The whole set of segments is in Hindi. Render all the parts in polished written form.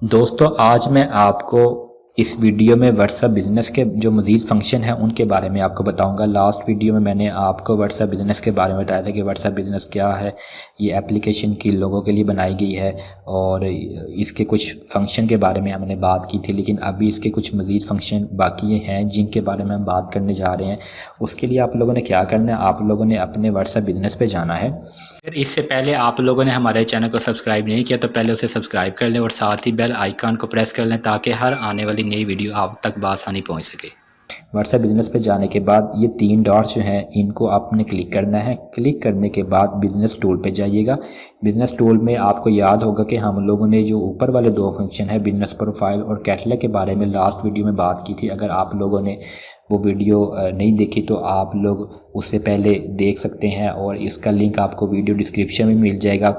दोस्तों आज मैं आपको इस वीडियो में व्हाट्सएप बिज़नेस के जो मज़ीद फंक्शन हैं उनके बारे में आपको बताऊंगा। लास्ट वीडियो में मैंने आपको व्हाट्सएप बिज़नेस के बारे में बताया था कि व्हाट्सएप बिज़नेस क्या है, ये एप्लीकेशन की लोगों के लिए बनाई गई है और इसके कुछ फंक्शन के बारे में हमने बात की थी। लेकिन अभी इसके कुछ मज़ीद फंक्शन बाकी हैं जिनके बारे में हम बात करने जा रहे हैं। उसके लिए आप लोगों ने क्या करना है, आप लोगों ने अपने व्हाट्सएप बिज़नेस पर जाना है। फिर इससे पहले आप लोगों ने हमारे चैनल को सब्सक्राइब नहीं किया तो पहले उसे सब्सक्राइब कर लें और साथ ही बेल आइकन को प्रेस कर लें ताकि हर आने वाली नई वीडियो आप तक बआसानी पहुंच सके। व्हाट्सएप बिज़नेस पे जाने के बाद ये 3 डॉट्स जो हैं इनको आपने क्लिक करना है। क्लिक करने के बाद बिज़नेस टूल पे जाइएगा। बिज़नेस टूल में आपको याद होगा कि हम लोगों ने जो ऊपर वाले 2 फंक्शन है बिज़नेस प्रोफाइल और कैटलॉग के बारे में लास्ट वीडियो में बात की थी। अगर आप लोगों ने वो वीडियो नहीं देखी तो आप लोग उससे पहले देख सकते हैं और इसका लिंक आपको वीडियो डिस्क्रिप्शन में मिल जाएगा।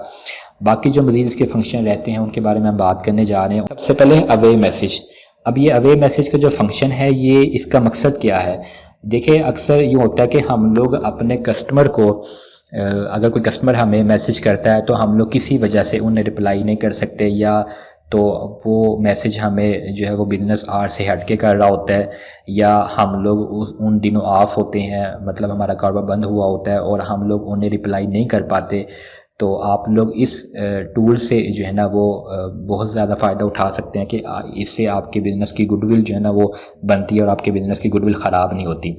बाकी जो मज़ीद इसके फंक्शन रहते हैं उनके बारे में हम बात करने जा रहे हैं। सबसे पहले अवे मैसेज। अब ये अवे मैसेज का जो फंक्शन है ये इसका मकसद क्या है। देखिए अक्सर यूँ होता है कि हम लोग अपने कस्टमर को अगर कोई कस्टमर हमें मैसेज करता है तो हम लोग किसी वजह से उन्हें रिप्लाई नहीं कर सकते या तो वो मैसेज हमें जो है वो बिज़नेस आवर से हट के कर रहा होता है या हम लोग उन दिनों ऑफ होते हैं, मतलब हमारा कारोबार बंद हुआ होता है और हम लोग उन्हें रिप्लाई नहीं कर पाते। तो आप लोग इस टूल से जो है ना वो बहुत ज़्यादा फ़ायदा उठा सकते हैं कि इससे आपके बिज़नेस की गुडविल जो है ना वो बनती है और आपके बिज़नेस की गुडविल ख़राब नहीं होती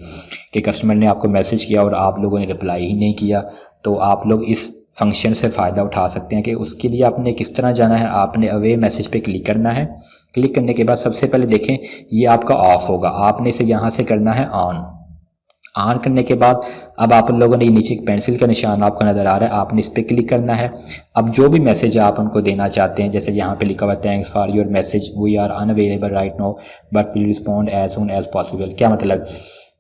कि कस्टमर ने आपको मैसेज किया और आप लोगों ने रिप्लाई ही नहीं किया। तो आप लोग इस फंक्शन से फ़ायदा उठा सकते हैं कि उसके लिए आपने किस तरह जाना है। आपने अवे मैसेज पे क्लिक करना है। क्लिक करने के बाद सबसे पहले देखें ये आपका ऑफ़ होगा, आपने इसे यहाँ से करना है ऑन। ऑन करने के बाद अब आप लोगों ने नीचे एक पेंसिल का निशान आपको नज़र आ रहा है, आपने इस पर क्लिक करना है। अब जो भी मैसेज आप उनको देना चाहते हैं, जैसे यहाँ पे लिखा हुआ thanks for your message, we are unavailable right now but will respond as soon as possible. क्या मतलब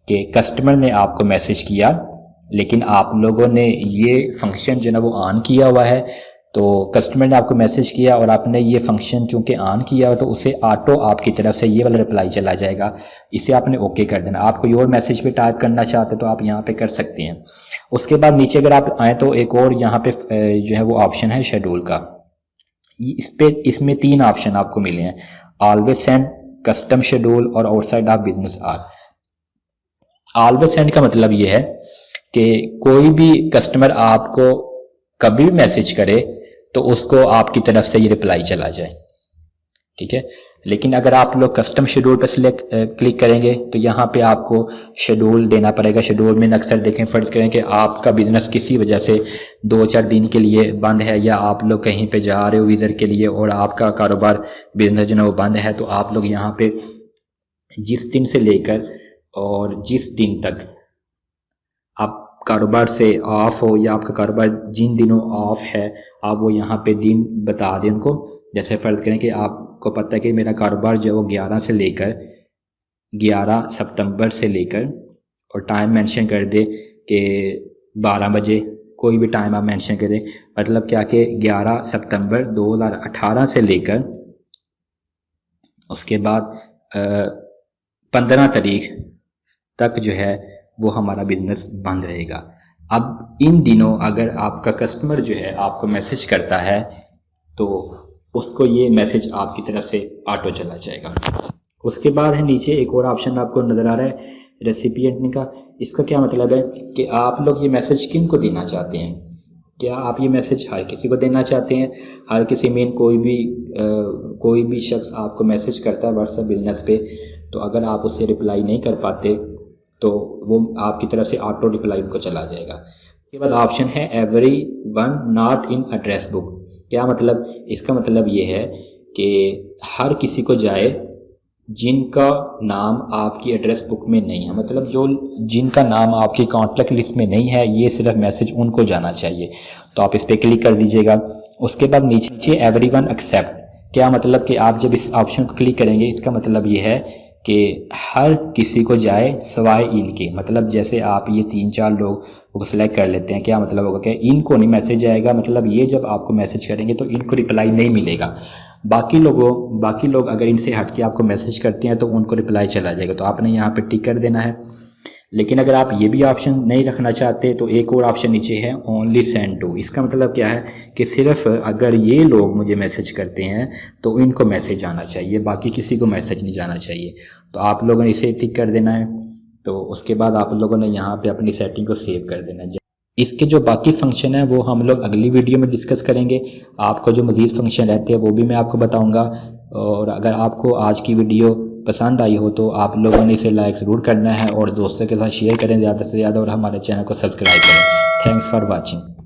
कि कस्टमर ने आपको मैसेज किया लेकिन आप लोगों ने ये फंक्शन जो है ना वो ऑन किया हुआ है। तो कस्टमर ने आपको मैसेज किया और आपने ये फंक्शन चूँकि ऑन किया हो तो उसे ऑटो आपकी तरफ से ये वाला रिप्लाई चला जाएगा। इसे आपने ओके कर देना। आप कोई और मैसेज पे टाइप करना चाहते तो आप यहाँ पे कर सकते हैं। उसके बाद नीचे अगर आप आएँ तो एक और यहाँ पे जो है वो ऑप्शन है शेड्यूल का। इसमें 3 ऑप्शन आपको मिले हैं, ऑलवेज सेंड, कस्टम शेड्यूल और outside of business hour. Always send का मतलब ये है कि कोई भी कस्टमर आपको कभी भी मैसेज करे तो उसको आपकी तरफ से ये रिप्लाई चला जाए, ठीक है। लेकिन अगर आप लोग कस्टम शेड्यूल पर क्लिक करेंगे तो यहाँ पे आपको शेड्यूल देना पड़ेगा। शेड्यूल में अक्सर देखें, फ़र्ज़ करें कि आपका बिज़नेस किसी वजह से 2-4 दिन के लिए बंद है या आप लोग कहीं पे जा रहे हो विज़िट के लिए और आपका कारोबार बिज़नेस जो है वो बंद है, तो आप लोग यहाँ पे जिस दिन से लेकर और जिस दिन तक आप कारोबार से ऑफ हो या आपका कारोबार जिन दिनों ऑफ है आप वो यहाँ पे दिन बता दें उनको। जैसे फ़र्ज़ करें कि आपको पता है कि मेरा कारोबार जो है वो 11 सितंबर से लेकर और टाइम मेंशन कर दे कि 12 बजे, कोई भी टाइम आप मेंशन करें। मतलब क्या कि 11 सितंबर 2018 से लेकर उसके बाद 15 तारीख तक जो है वो हमारा बिज़नेस बंद रहेगा। अब इन दिनों अगर आपका कस्टमर जो है आपको मैसेज करता है तो उसको ये मैसेज आपकी तरफ से ऑटो चला जाएगा। उसके बाद है नीचे एक और ऑप्शन आपको नज़र आ रहा है रेसिपिएंट का। इसका क्या मतलब है कि आप लोग ये मैसेज किन को देना चाहते हैं। क्या आप ये मैसेज हर किसी को देना चाहते हैं? हर किसी में कोई भी शख्स आपको मैसेज करता है व्हाट्सएप बिज़नेस पे, तो अगर आप उससे रिप्लाई नहीं कर पाते तो वो आपकी तरफ से ऑटो रिप्लाई उनको चला जाएगा। उसके बाद ऑप्शन है every one not in address book. क्या मतलब? इसका मतलब ये है कि हर किसी को जाए जिनका नाम आपकी एड्रेस बुक में नहीं है, मतलब जिनका नाम आपकी कॉन्टैक्ट लिस्ट में नहीं है, ये सिर्फ मैसेज उनको जाना चाहिए। तो आप इस पर क्लिक कर दीजिएगा। उसके बाद नीचे एवरी वन एक्सेप्ट। क्या मतलब कि आप जब इस ऑप्शन को क्लिक करेंगे इसका मतलब ये है कि हर किसी को जाए सवाए इनके। मतलब जैसे आप ये 3-4 लोग को सिलेक्ट कर लेते हैं, क्या मतलब होगा कि इनको नहीं मैसेज आएगा, मतलब ये जब आपको मैसेज करेंगे तो इनको रिप्लाई नहीं मिलेगा। बाकी लोग अगर इनसे हट के आपको मैसेज करते हैं तो उनको रिप्लाई चला जाएगा। तो आपने यहाँ पे टिक कर देना है। लेकिन अगर आप ये भी ऑप्शन नहीं रखना चाहते तो एक और ऑप्शन नीचे है ओनली सेंड टू। इसका मतलब क्या है कि सिर्फ अगर ये लोग मुझे मैसेज करते हैं तो इनको मैसेज आना चाहिए, बाकी किसी को मैसेज नहीं जाना चाहिए। तो आप लोगों ने इसे टिक कर देना है। तो उसके बाद आप लोगों ने यहाँ पे अपनी सेटिंग को सेव कर देना है। इसके जो बाकी फंक्शन है वो हम लोग अगली वीडियो में डिस्कस करेंगे। आपको जो मज़ीद फंक्शन रहते हैं वो भी मैं आपको बताऊँगा। और अगर आपको आज की वीडियो पसंद आई हो तो आप लोगों ने इसे लाइक ज़रूर करना है और दोस्तों के साथ शेयर करें ज़्यादा से ज़्यादा, और हमारे चैनल को सब्सक्राइब करें। Thanks for watching.